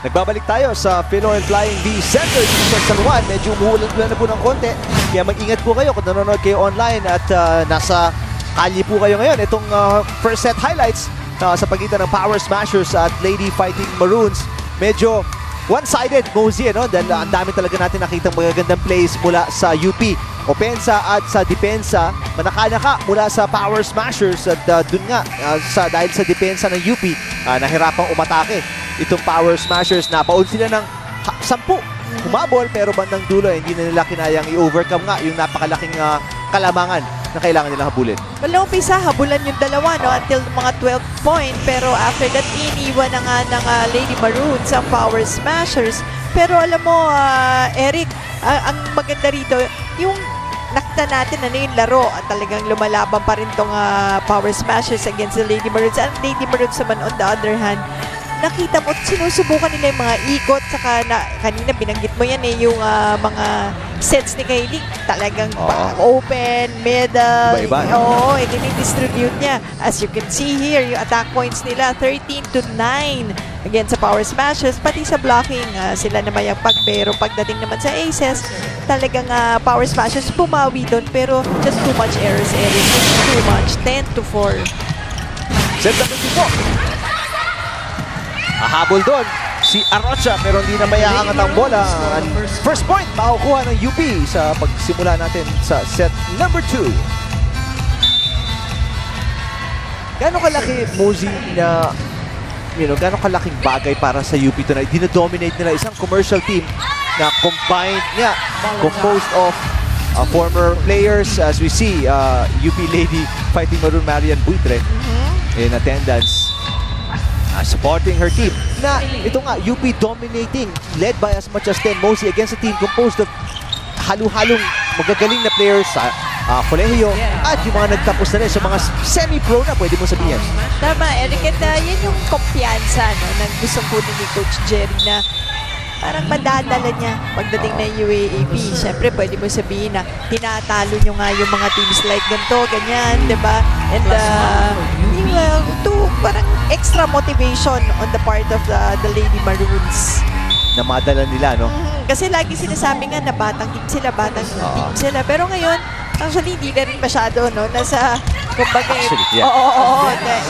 Nagbabalik tayo sa Pinoy Flying V Center dito sa San Juan. Medyo umuulan na po ng konti. Kaya mag-ingat po kayo kung nanonood kayo online at nasa kalye po kayo ngayon. Itong first set highlights sa pagitan ng Power Smashers at Lady Fighting Maroons. Medyo one-sided, Mosey, no? Dahil ang dami talaga natin nakitang magagandang plays mula sa UP. Opensa at sa depensa, manaka-naka mula sa Power Smashers at dun nga, dahil sa depensa ng UP, nahirapang umatake. Itong Power Smashers, napaun sila ng 10 humabol, pero bandang dulo, hindi na nila kinayang i-overcome nga yung napakalaking kalamangan na kailangan nila habulin. Walang umpisa, habulan yung dalawa, no? Until mga 12 point, pero after that, iniwan na nga ng Lady Maroons ang Power Smashers. Pero alam mo, Eric, ang maganda rito, yung nakita natin na yung laro at talagang lumalaban pa rin tong Power Smashers against the Lady Maroons. Ang Lady Maroons naman, on the other hand, nakita mo, sinusubukan nila yung mga ikot, saka kanina binanggit mo yan yung mga sets ni Kylie, talagang open, middle, oo, i-distribute niya. As you can see here, yung attack points nila, 13-9 against sa Power Smashers, pati sa blocking, sila naman yung pero pagdating naman sa aces, talagang Power Smashers bumawi doon, pero just too much errors, Eric, too much, 10-4. Set number 2 po. Habol doon si Arocha pero hindi na mayaangat ang bola. First point makukuha ng UP sa pagsimula natin sa set number 2. Gano'ng kalaki, Mosey, na gano'ng kalaking bagay para sa UP tonight? Dina-dominate nila isang commercial team na combined niya, composed of former players, as we see UP Lady Fighting Maroon Marian Buitre in attendance. Supporting her team na ito nga, UP dominating, led by as much as 10 Mosey against a team composed of halo-halong magagaling na players sa kolehiyo at yung mga nagtapos na rin sa mga semi-pro na pwede mo sabihin. Tama, Eric, at yan yung kumpiyansa na gustong kunin ni Coach Jerry na parang madadala niya pagdating na UAAP. Siyempre, pwede mo sabihin na tinatalo nyo nga yung mga teams like ganito, ganyan, di ba? And parang extra motivation on the part of the Lady Maroons. Na madala nila, no? Kasi lagi sinasabi nga na batang team sila. Pero ngayon, actually, hindi na rin masyado, no? Nasa, kumbaga,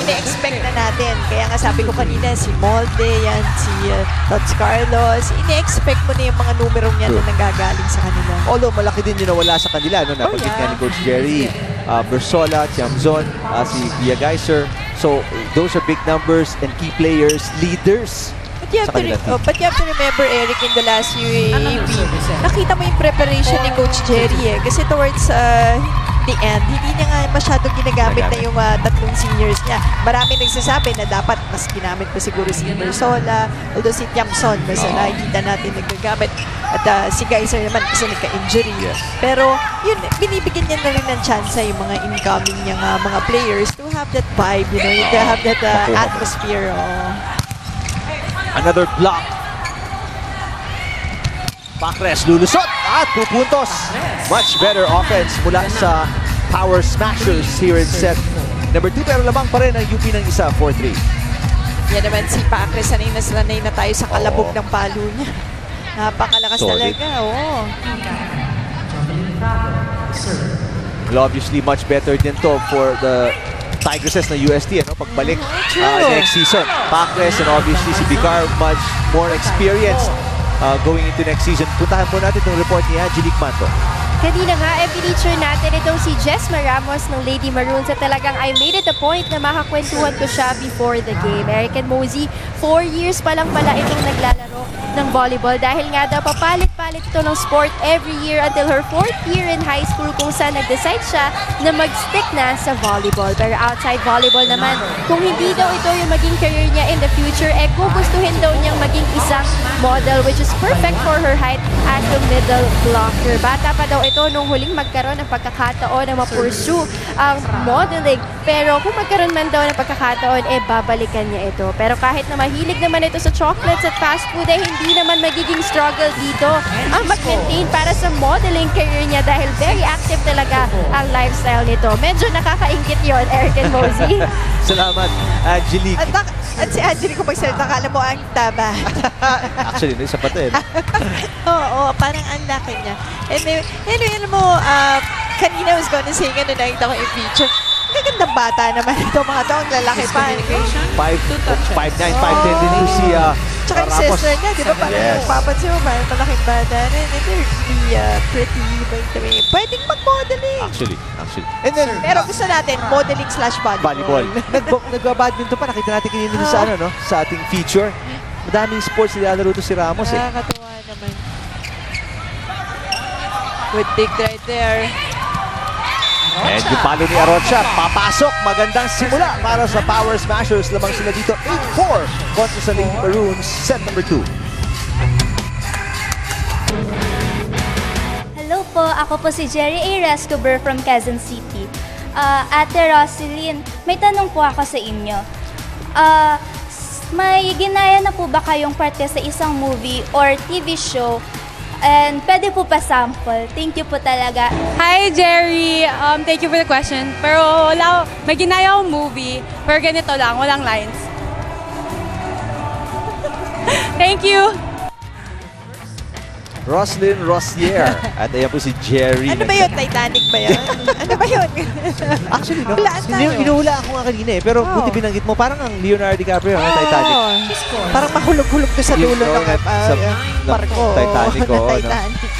ine-expect na natin. Kaya nga sabi ko kanina, si Molde, yan, si Tots Carlos, ine-expect mo na yung mga numerong yan na nanggagaling sa kanila. Although, malaki din yung nawala sa kanila, no? Napagkit nga ni Coach Jerry, Bersola, Tiamzon, si Pia Geiser. So, those are big numbers and key players, leaders. But you have to remember, Eric, in the last UAAP, nakita mo yung preparation ni Coach Jerry kasi towards the end, hindi niya nga masyadong ginagamit na yung tatlong seniors niya. Marami nagsasabi na dapat mas ginamit pa siguro si Bersola, although si Tiamzon, mas nakikita natin nagagamit. At si Geiser naman kasi nagka-injury. Pero yun, binibigyan niya na rin ng chance yung mga incoming niyang mga players to have that vibe, to have that atmosphere. Another block. Pacres lulusot at pupuntos. Much better offense mula sa Power Smashers here in set number 2. Pero lamang pa rin ang UP ng isa, 4-3. Yan naman si Pacres, sanay na tayo sa kalabog ng palo niya. Napakalakas talaga, Well, obviously, much better din to for the Tigresses na UST, pagbalik next season. Pacres and obviously si Bicar, much more experienced going into next season. Puntahan po natin itong report ni Angelique Manto. Kanina nga, feature natin itong si Jesma Ramos ng Lady Maroons at talagang I made it a point na makakwentuhan ko siya before the game. Eric and Mosey, 4 years pa lang pala itong naglalaro ng volleyball dahil nga daw papalit-palit ito ng sport every year until her 4th year in high school kung saan nag-decide siya na mag-stick na sa volleyball. Pero outside volleyball naman, kung hindi daw ito yung maging career niya in the future, gugustuhin daw niyang maging isang model which is perfect for her height as a middle blocker. Bata pa daw ito nung huling magkaroon ng pagkakataon na ma-pursue ang modeling. Pero kung magkaroon man daw ng pagkakataon, babalikan niya ito. Pero kahit na mahilig naman ito sa chocolates at fast food, hindi naman magiging struggle dito ang mag-maintain para sa modeling career niya dahil very active talaga ang lifestyle nito. Medyo nakakaingit yon, Eric and Mosey. Salamat, Angelique. At si Angelique kung magsalita, kala mo ang taba. Actually, isa pa to eh. Oo, parang ang laki niya. Anyway, alam mo, kanina I was gonna say nga na nakita ko yung picture. Magandang bata naman ito, mga to, ang lalaki pa. 5'9", 5'10" din po si Tsaka yung Ramos. sister niya, di ba? Parang Yes. papansin mo, parang malaking bata rin. And they're really pretty. Pwedeng mag-modeling. Actually. And then, Pero gusto natin, modeling/volleyball. volleyball. Nagbabadminton pa. Nakita natin kanina dun sa, no? Sa ating feature. Madaming sports nilalaro to si Ramos eh. Nakakatuwa naman. Good dig right there. And yung palo ni Arocha, papasok. Magandang simula para sa Power Smashers. Lamang sila dito 8-4 kontra sa Lady Maroons. Set number 2. Hello po, ako po si Jerry A. Rescober from Quezon City. Ate Roselyn, may tanong po ako sa inyo. May ginaya na po ba kayong parte sa isang movie or TV show? And pwede po pa sample. Thank you po talaga. Hi, Jerry. Thank you for the question. Pero wala, may ginaya akong movie. Pero ganito lang, walang lines. Thank you. Roslyn Rosier. At ayan po si Jerry. Ano ba yun? Titanic ba yun? Ano ba yun? Actually, no? Hulaan tayo. Inuhula ako nga kanina eh. Pero buti binanggit mo, parang ang Leonardo DiCaprio ng Titanic. Parang mahulog-hulog to sa dulo Yung, ng barko. Titanic, oo, no? Titanic.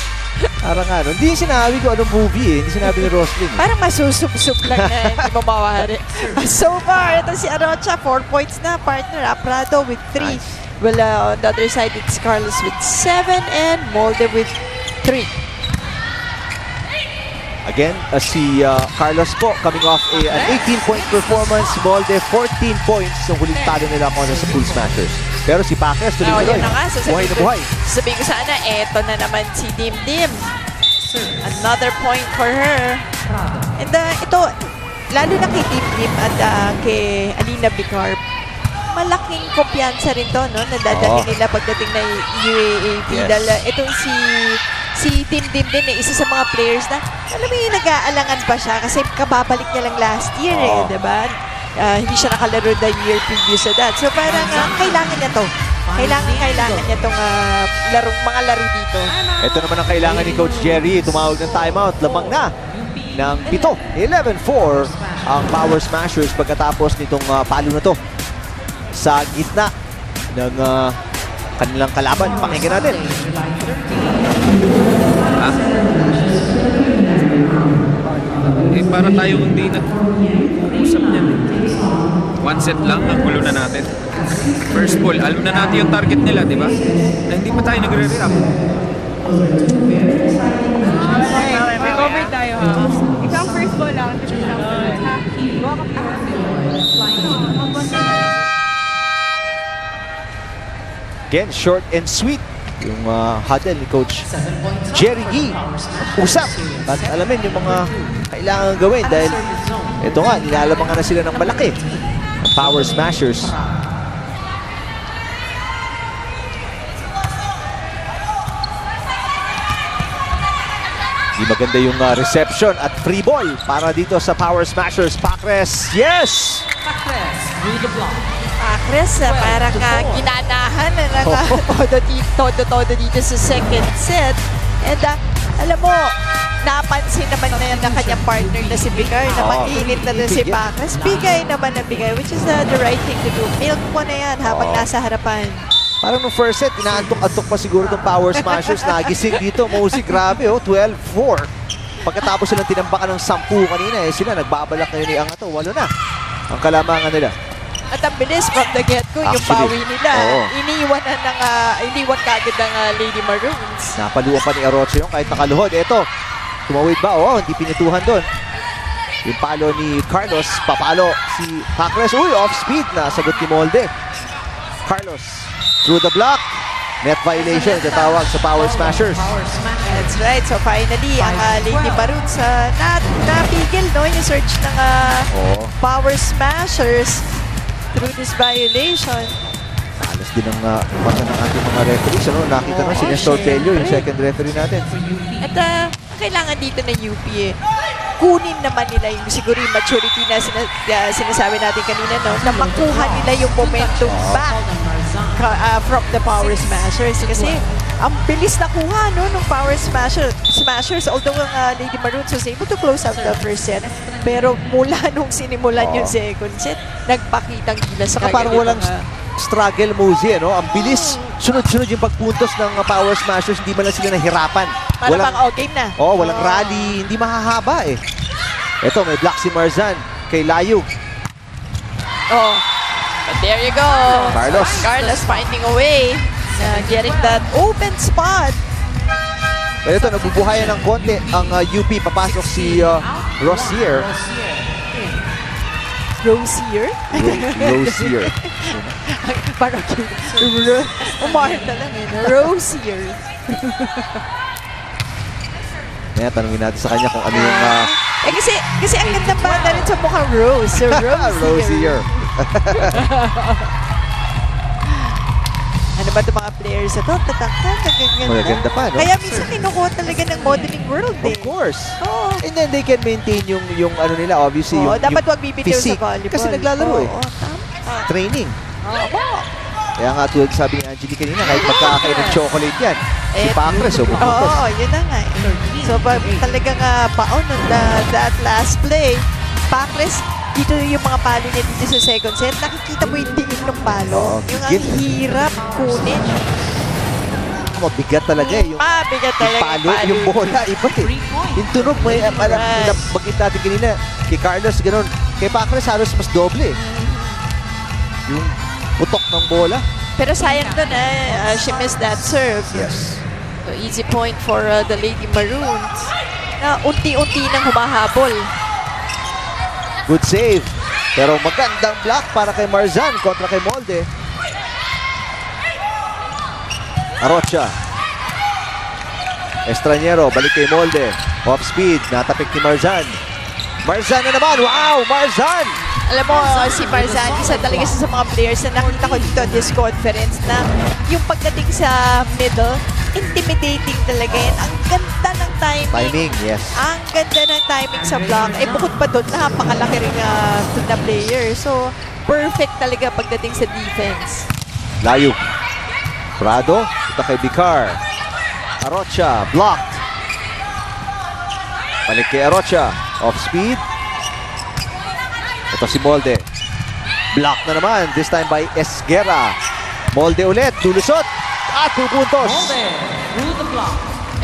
Parang ano, hindi sinabi ko anong movie eh. Hindi sinabi ni Roslyn. Parang masusub-sub lang na hindi mo mawari. So far, ito si Arocha, 4 points na. Partner, Aprado with 3. Nice. Well, on the other side, it's Carlos with 7 and Molde with 3. Again, si Carlos po coming off an 18-point performance. Molde, 14 points sa huling talo nila kontra sa Pool Smashers. Pero si Paques, tuloy-tuloy. Yun na nga, Buhay na buhay. sabihin ko sana, eto na naman si Dim Dim. Another point for her. And ito, lalo na kay Dim Dim at kay Alina Bicarb, malaking kumpiyansa rin to, no? Nadadali nila pagdating na UAAP. Yes. Dahil itong si Dim Dim din, isa sa mga players na, alam mo yung nag-aalangan pa siya kasi kababalik niya lang last year eh, diba? Hindi siya nakalaro the year previous to that. So parang kailangan niya to. Kailangan niya tong mga laro dito. Ito naman ang kailangan ni Coach Jerry. Tumawag ng timeout. Lamang na ng 7. 11-4 ang Power Smashers pagkatapos nitong palo na to sa gitna ng kanilang kalaban. Pakinggan natin. Para tayo hindi nag-usap niyan. One set lang, ang gulo na natin. First ball, alam na natin yung target nila, di ba? Na hindi pa tayo nagre-react. May cover tayo, ha? Isang first ball lang. Again, short and sweet yung huddle ni Coach Jerry Gee. Usap at alamin yung mga kailangan gawin dahil ito nga, nilalabangan na sila ng malaki ang Power Smashers. Di maganda yung reception at free ball para dito sa Power Smashers. Pacres, yes! Chris, parang ginanahan na todo dito sa second set. And alam mo, napansin naman na yan ng kanyang partner na si Bicar na mag-init na doon si Pacres. Bigay naman na bigay, which is the right thing to do. Milk mo na yan habang nasa harapan. Parang nung first set, inaantok-antok pa siguro itong Power Smashers. Nagising dito, Mosi, grabe 12-4. Pagkatapos silang tinambakan ng 10 kanina, sila nagbabalak ngayon ni Angato. 8 na ang kalamangan nila. At ang bilis from the get-go, yung bawi nila. Iniwan kagad ng Lady Maroons. Napaluan pa ni Arocha yung kahit nakaluhod. Eto, tumawid ba? Hindi pinituhan doon. Yung palo ni Carlos, papalo si Pacres. Uy, off-speed na sagot ni Molde. Carlos, through the block. Net violation, tatawag sa Power Smashers. That's right. So finally, ang Lady Maroons napigil, no? Yung search ng Power Smashers through this violation. Alas din ang mata ng ating mga referees. Nakita na si Nestor Pelio, yung second referee natin. At kailangan dito na UP eh. kunin naman nila yung siguro yung maturity na sinasabi natin kanina, no? Na makuha nila yung momentum back from the Power Smashers. Kasi ang bilis nakuha, no, ng Power Smashers. Although ang Lady Maroons was able to close out the first set. Pero mula nung sinimulan yung second set, nagpakitang gilas. Saka parang walang struggle, Mosey, no? Ang bilis. Sunod-sunod yung pagpuntos ng Power Smashers. Hindi man lang sila nahirapan. Parang game na. Walang rally. Hindi mahahaba eh. Ito, may block si Marzan kay Layug. But there you go. Carlos finding a way. Getting that open spot. Pero ito, nabubuhayan ng konti ang UP. Papasok si Rosier. Rosier? Rosier. Parang umahit na lang eh. Rosier. Kaya tanungin natin sa kanya kung ano yung... kasi ang ganda pa na rin sa mukhang Rose. So Rosier. Ano ba itong mga players na ito? Magaganda pa, no? Kaya minsan kinukuha talaga ng modeling world eh. Of course. And then they can maintain yung ano nila, obviously. Dapat wag bibitiw sa volleyball. Kasi naglalaro eh. Training. Kaya nga tulad sabi ni Angelique kanina, kahit pagkakain ng chocolate yan, si Pacres, yun na nga eh. So talagang baon on that last play, Pacres, dito yung mga palo niya dito sa second set, nakikita mo yung diin ng palo. Yung ang hirap kunin. Bigat talaga eh. Bigat talaga yung palo, yung bola, iba't eh. Yung tunog, may bagit natin kanina, kay Carlos, gano'n. Kay Pacres, halos mas doble eh. Yung putok ng bola. Pero sayang doon she missed that serve. Yes. So easy point for the Lady Maroons. Na unti-unti nang humahabol. Good save. Pero magandang block para kay Marzan kontra kay Molde. Arocha. Estraniero, balik kay Molde. Off speed, natapik ni Marzan. Marzan na naman. Wow, Marzan! Alam mo, si Marzan, isa talaga sa mga players na nakita ko dito this conference na yung pagdating sa middle, intimidating talaga yan. Ang ganda ng timing. Timing, yes. Ang ganda ng timing sa block. Bukod pa doon, napakalaki rin na player. So, perfect talaga pagdating sa defense. Layug. Prado, ito kay Bicar. Arocha, blocked. Balik kay Arocha. Off speed. Ito si Molde. Block na naman. This time by Esguerra. Molde ulit. Lulusot. At 2 puntos.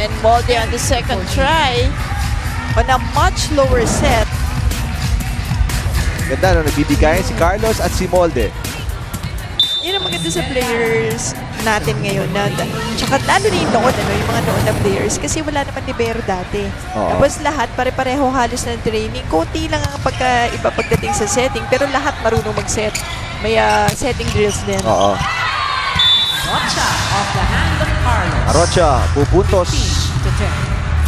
And Molde on the second try. On a much lower set. Ganda, no? Nagbibigayan si Carlos at si Molde. Yun ang maganda sa players natin ngayon. Tsaka lalo na yung noon, yung mga noon na players. Kasi wala naman libero dati. Tapos lahat, pare-pareho halos ng training. Konti lang ang pagkaiba pagdating sa setting. Pero lahat marunong mag-set. May setting drills din. Arocha, pupuntos.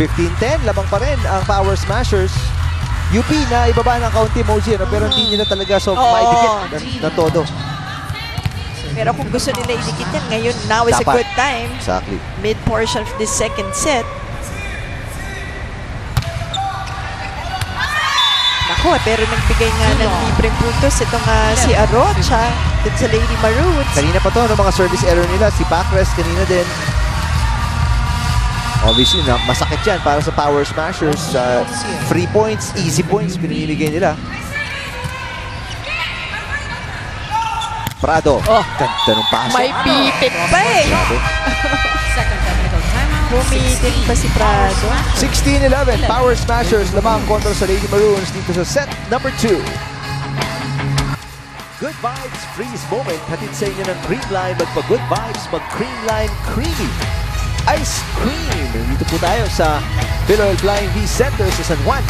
15-10, labang pa rin ang Power Smashers. UP na ibaba ng kaunti Mosey, pero hindi nila talaga maidikit na todo. Pero kung gusto nila idikit yan, ngayon, now is a good time. Exactly. Mid-portion of the second set. Nako, pero nagbigay nga ng libreng puntos itong si Arocha dun sa Lady Maroons. Kanina pa to, mga service error nila. Si Pacres, kanina din. Obviously, masakit yan para sa Power Smashers. Free points, easy points, pinimigay nila. Prado. Ganda ng pasa. May pitik pa eh. Bumitik pa si Prado. 16-11, Power Smashers lamang kontra sa Lady Maroons dito sa set number 2. Good vibes, freeze moment. Hatid sa inyo ng Creamline. Magpa-good vibes, mag-Creamline Creamy Ice Cream. Dito po tayo sa Philoil Flying V Center sa San Juan.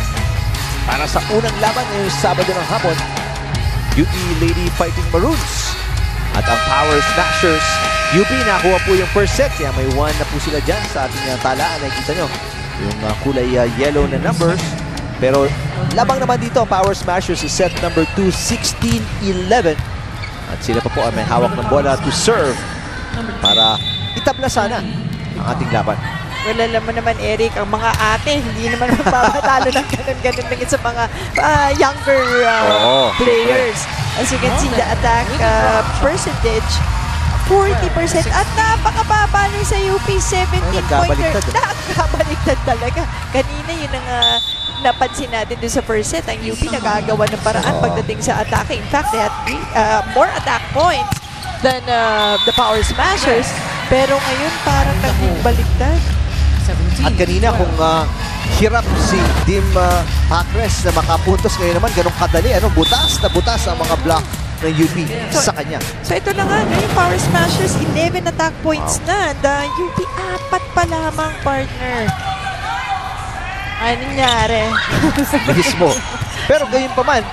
Para sa unang laban ngayong Sabado ng hapon, UP Lady fighting Maroons. At ang Power Smashers, UP nakuha po yung first set. Kaya may 1 na po sila dyan sa ating talaan. Nakikita nyo yung kulay yellow na numbers. Pero labang naman dito ang Power Smashers sa set number 2, 16-11. At sila pa po ay may hawak ng bola to serve para itabla sana ang ating laban. Well, alam mo naman, Eric, ang mga ate, hindi naman magpapatalo ng ganun-ganun lang sa mga younger players. As you can see, the attack percentage, 40%. At napakababa nun sa UP, 17-pointer. Nagkabaliktad talaga. Kanina yun ang napansin natin dun sa first set. Ang UP nagagawa ng paraan pagdating sa attack. In fact, they had more attack points than the Power Smashers. Pero ngayon parang naging baliktad. At kanina kung hirap si Team Pacres na makapuntos, ngayon naman ganun kadali. Butas na butas ang mga block ng UP sa kanya. So ito na nga, yung Power Smashers, 11 attack points na. The UP, 4 pa lamang, partner. Ano nangyari? Mismo. Pero gayon pa man,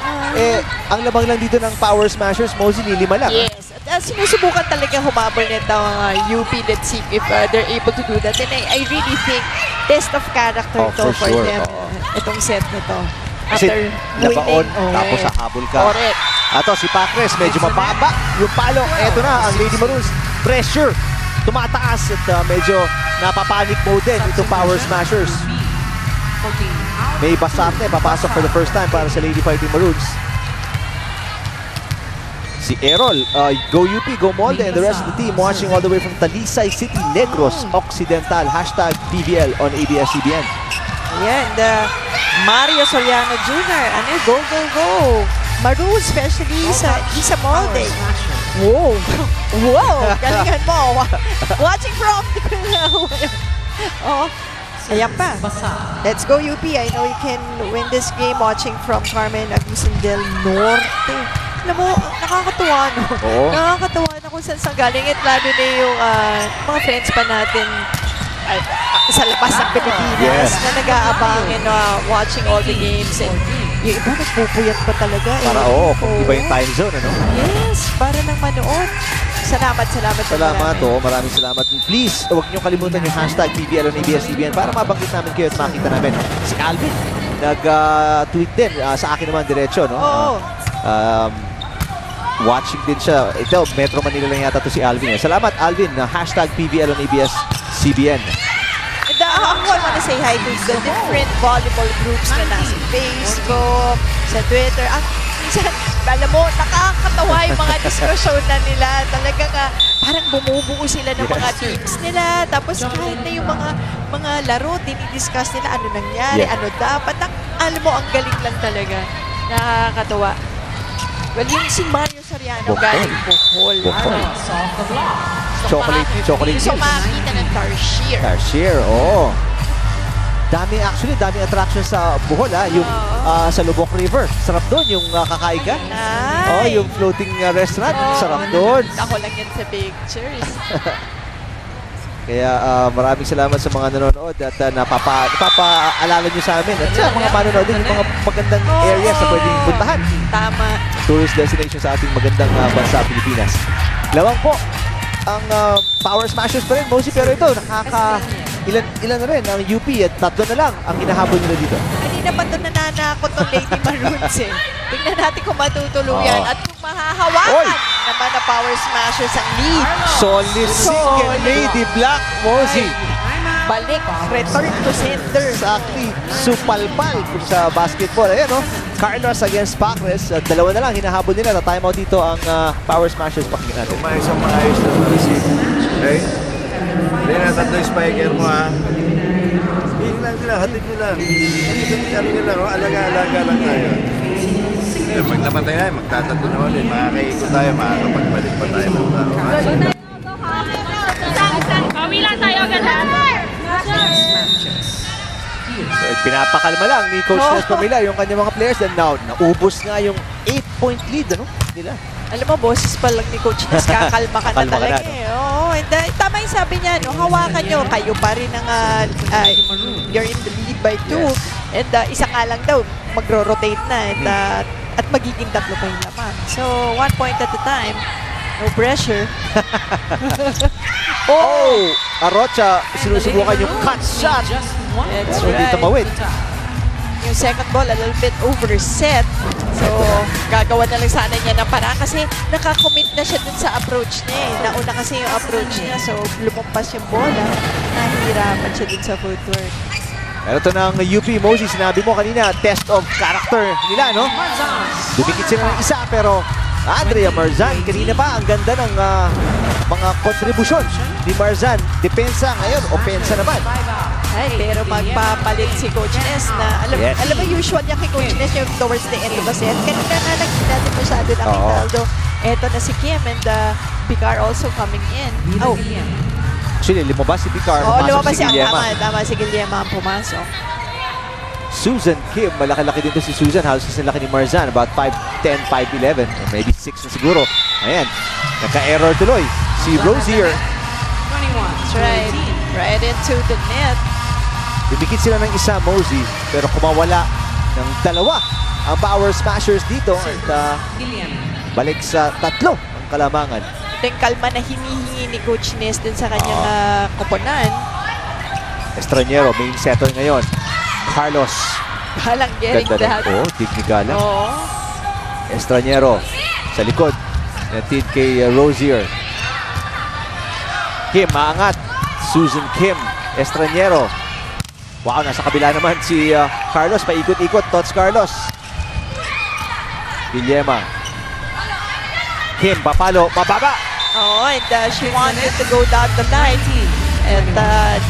ang labang lang dito ng Power Smashers, mostly 5 lang. Yes. At sinusubukan talaga humabol nito ang UP. Let's see if they're able to do that. And I really think test of character to for sure. them. Itong set na to. Kasi After nabaon, winning. tapos hahabol ka. Correct. Ato, si Pacres, medyo mababa yung palo. Eto na, ang Lady Maroons. Pressure. Tumataas at medyo napapanic mode din itong Power Smashers. May Basarte, papasok for the first time para sa Lady Fighting Maroons. Si Errol, go UP, go Molde, and the rest of the team watching all the way from Talisay City, Negros Occidental. Hashtag PBL on ABS-CBN. Ayan, Mario Soriano Jr. Go, go, go. Maroon, especially sa Isa Molde. Wow. Wow. Galingan mo. Watching from ayan pa. Let's go UP. I know you can win this game watching from Carmen Agusan del Norte. Alam mo, nakakatuwa, no? Oo. Nakakatuwa na kung saan galing. At lalo na yung mga friends pa natin sa labas ng Pilipinas na nag-aabangin watching all the games. And yung iba nagpupuyat pa talaga. Para kung iba yung time zone, Yes, para nang manood. Salamat maraming salamat. Please, huwag niyo kalimutan yung hashtag PBL on ABS-CBN para mabanggit namin kayo at makita namin. Si Alvin, nag-tweet din sa akin naman diretso, no? Watching din siya. Ito, Metro Manila lang yata to si Alvin. Salamat, Alvin. Hashtag PBL on ABS-CBN. And I want to say hi to the different volleyball groups na nasa Facebook, sa Twitter. Minsan, alam mo, nakakatawa yung mga diskusyon na nila. Talagang parang bumubuo sila ng mga teams nila. Tapos kahit na yung mga laro, dinidiscuss nila ano nangyari, ano dapat. Alam mo, ang galing lang talaga. Nakakatawa. Well, yung si Mario Soriano galing Bohol. Chocolate So, makakita ng Tarsier, daming attraction sa Bohol, yung sa Lubok River. Sarap doon, yung kakain ka. Yung floating restaurant, sarap doon. Ako lang yan sa pictures. Kaya maraming salamat sa mga nanonood at napapaalala nyo sa amin at sa mga manonood din yung mga magandang areas na pwedeng puntahan. Tama. Tourist destination sa ating magandang bansa, Pilipinas. Lawang po ang Power Smashers pa rin, Mosey, pero ito ilan na rin ang UP at 3 na lang ang hinahabol nila dito. Hindi na pa ito nananakot ng Lady Maroons Tingnan natin kung matutuluyan at kung mahahawakan naman na Power Smashers ang lead. Solid single Lady Black, Mosey. Balik, return to sender. Exactly, supalpal sa basketball. Ayan, Carlos against Pacres. 2 na lang hinahabol nila. Timeout dito ang Power Smashers. Pakinggan natin. Maayos na receive. Okay? Hindi na tatlo yung spiker mo, ha? Hindi lang nila, hatid nyo lang. Ano nyo lang, alaga-alaga lang tayo. Pag napatay na, magtatatlo na ulit. Makakaikot tayo, makakapagbalik pa tayo ng tao. Kami lang tayo agad. So, pinapakalma lang ni Coach Nes Pamela yung kanyang mga players. And now, naubos nga yung 8-point lead nila. Alam mo, boses pa lang ni Coach Nes, kakalma ka na talaga and tama yung sabi niya, hawakan nyo, kayo pa rin ang you're in the lead by 2 and isa ka lang daw, magro-rotate na at magiging 3 pa yung laman. So, 1 point at a time, no pressure. Arocha, sinusubukan yung cut shot. That's So, dito mawid. yung second ball a little bit overset. So, gagawa na lang sana niya ng paraan kasi nakakommit na siya dun sa approach niya eh. Nauna kasi yung approach niya, so lumampas yung bola. Nahihirapan siya dun sa footwork. Pero ito ng UP, Mosey, sinabi mo kanina, test of character nila, no? Dumikit sila ng isa, pero Andrea Marzan, kanina pa, ang ganda ng mga kontribusyon ni Marzan. Depensa ngayon, opensa naman. Ay, pero magpapalit si Coach Ness na, alam mo, usual niya kay Coach Ness yung towards the end of the set. Kanina nga naging natin masyado nakita, although eto na si Kim and Picar also coming in. Oh, actually, lumabas si Picar, lumabas si Guillema. Tama, si Guillema ang pumasok. Susan Kim, malaki-laki din to si Susan. Halos kasi laki ni Marzan, about 5'10", 5'11", or maybe 6 na siguro. Ayan, nagka-error tuloy. Si Rosier. That's right. Right into the net. Dumikit sila ng isa, Mosey, pero kumawala ng dalawa ang Power Smashers dito. At balik sa 3 ang kalamangan. Yung kalma na hinihingi ni Coach Ness din sa kanyang koponan. Estraniero, main setter ngayon. Carlos. Halang getting that. Dignigalang. Oo. Estraniero sa likod. Natid kay Rosier. Kim, maangat. Susan Kim. Estraniero. Wow, nasa kabila naman si Carlos. Paikot-ikot. Tots Carlos. Guillema. Kim, papalo. Mababa. Oh, and she wanted to go down the line. And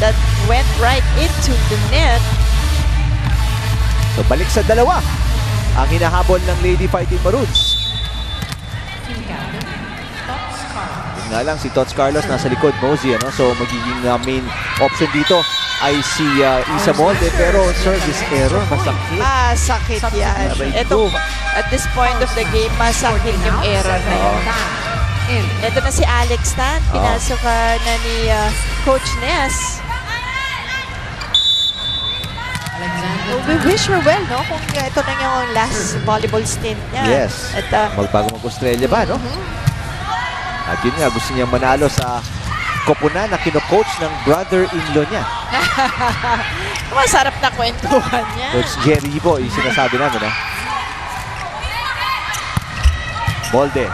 that went right into the net. So, balik sa dalawa ang hinahabol ng Lady Fighting Maroons. Yun nga lang, si Tots Carlos nasa likod, Mosey. Ano? So, magiging main option dito ay si Isa Molde. Pero service error, masakit. Masakit yan. Ito, at this point of the game, masakit yung error na yun. Ito na si Alex Tan. Pinasok na ni Coach Ness. We wish her well, no? Kung ito na yung last volleyball stint niya. Yes. At, magbago mag-Australia ba, no? At yun nga, gusto niya manalo sa koponan na kino-coach ng brother-in-law niya. Masarap na kwentuhan niya. Coach Jerry po, yung sinasabi namin, ha? Molde.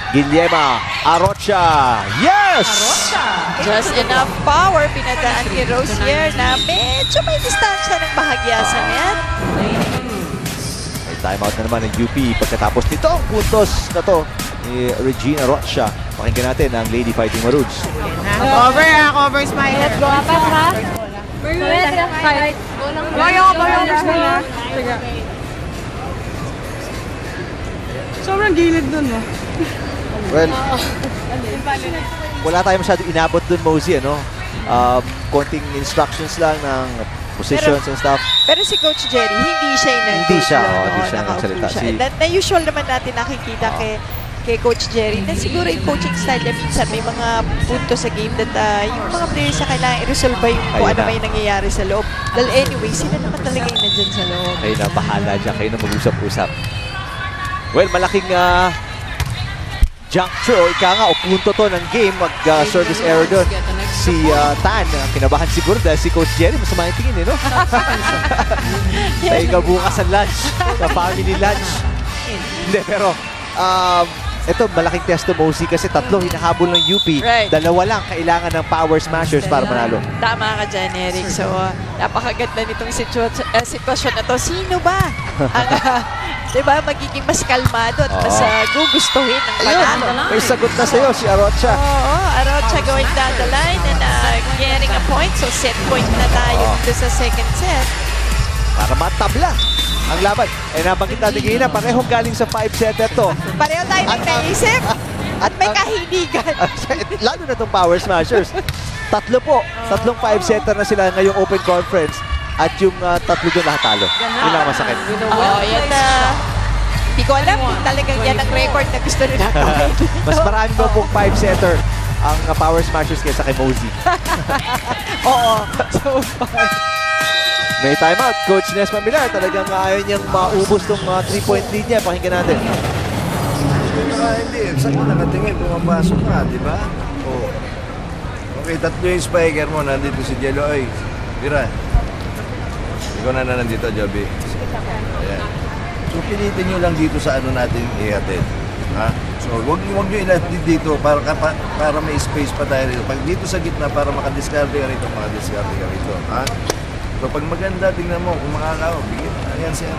Guillema. Arocha. Yes! Arocha. Just enough power. Pinadaan ni Rosier na medyo may distansya ng bahagya sa net. May timeout na naman ng UP pagkatapos nitong puntos na to ni Regina Rocha. Pakinggan natin ang Lady Fighting Maroons. Cover my head. Apat ha? Sobrang gilid dun, no? Well, wala tayo masyadong inabot dun, Mosey, ano? Konting instructions lang ng positions and stuff. Pero si Coach Jerry, hindi siya yung Hindi siya nagsalita. Na usual naman natin nakikita kay Coach Jerry na siguro yung coaching style niya minsan may mga punto sa game that yung mga players na kailangan i-resolve yung kung ano may nangyayari sa loob. Dahil anyway, sila naman talaga yung nandyan sa loob. Kayo na bahala dyan, kayo na mag-usap-usap. Well, malaking juncture o ika nga o punto to ng game. Mag-service error doon. Si Tan, kinabahan siguro dahil si Coach Jerry, masama yung tingin, no? Tayo bukas sa lunch, sa family lunch. Hindi, pero ito, malaking test to Mosey kasi 3 hinahabol ng UP. Right. 2 lang kailangan ng Power Smashers para manalo. Tama ka dyan, Eric. So, napakaganda nitong sitwasyon na to. Sino ba ang, diba, magiging mas kalmado at mas gugustuhin ng panalo? May sagot na sa'yo, si Arocha. Oo, Arocha going down the line and getting a point. So, set point na tayo dito sa second set. Para matabla ang laban. Nabanggit natin kanina, parehong galing sa 5-setter to. Pareho tayo nagkaisip at may kahiligan. Lalo na itong Power Smashers. 3 po. 3 5-setter na sila ngayong Open Conference. At yung 3 doon nakatalo. Yun lang masakit. Yan na. Hindi ko alam kung talagang yan ang record na gusto nila gawin. Mas marami mo pong 5-setter ang Power Smashers kaysa kay Mosey. Oo. So far. May timeout. Coach Ness Mamilar talagang ayaw niyang maubos tong 3-point lead niya. Pakinggan natin. Hindi. Saan ka nakatingin? Pumapasok ka, di ba? Oo. Okay, 3 yung spiker mo. Nandito si Jello. Ay, tira. Ikaw na nandito, Joby. Ayan. So, pilitin nyo lang dito sa ano natin ihatid. Ha? So, huwag nyo ilatid dito para may space pa tayo rito. Pag dito sa gitna, para makadiscard ka rito, Ha? So, pag maganda, tingnan mo, kung makakaw, bigyan. Ayan siya.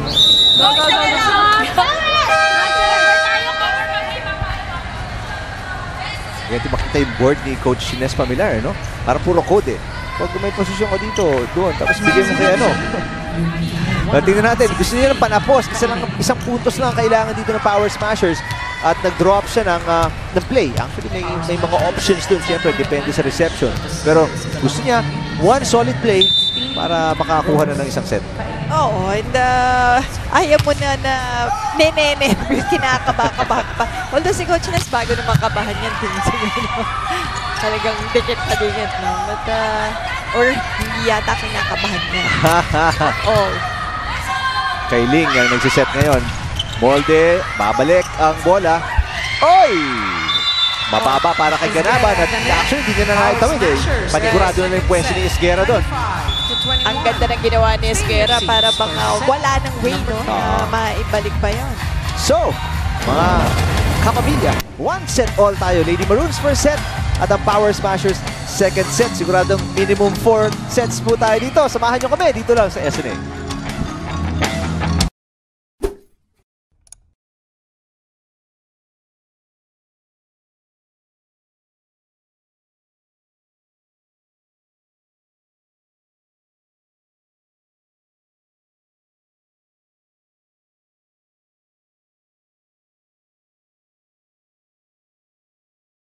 Ganyan makita yung board ni Coach Ines Pamilar, no? Para puro code eh. Pag may posisyon ko dito, doon. Tapos bigyan mo kay ano. Tingnan natin, gusto niya ng panapos. Isang puntos lang kailangan dito ng Power Smashers. At nag-drop siya ng play. Actually, may mga options doon. Siyempre, depende sa reception. Pero gusto niya, one solid play para makakuha na ng isang set. Oo, and ayaw mo na nene, kinakaba-kaba pa. Although si Coach Nes, bago naman kabahan yan din siguro. Talagang dikit-dikit lang. But, or hindi yata kinakabahan niya. Oh. Kay Ling ang nagsiset ngayon. Molde, babalik ang bola. Oy! Mababa para kay Ganaban at actually hindi niya na nakitawid eh. Panigurado na yung pwesto ni Esguerra doon. Ang ganda ng ginawa ni Esguerra para bang wala ng way, no? Na maibalik pa yun. So, mga kapamilya, one set all tayo. Lady Maroons first set at ang Power Smashers second set. Siguradong minimum 4 sets po tayo dito. Samahan nyo kami dito lang sa SNA.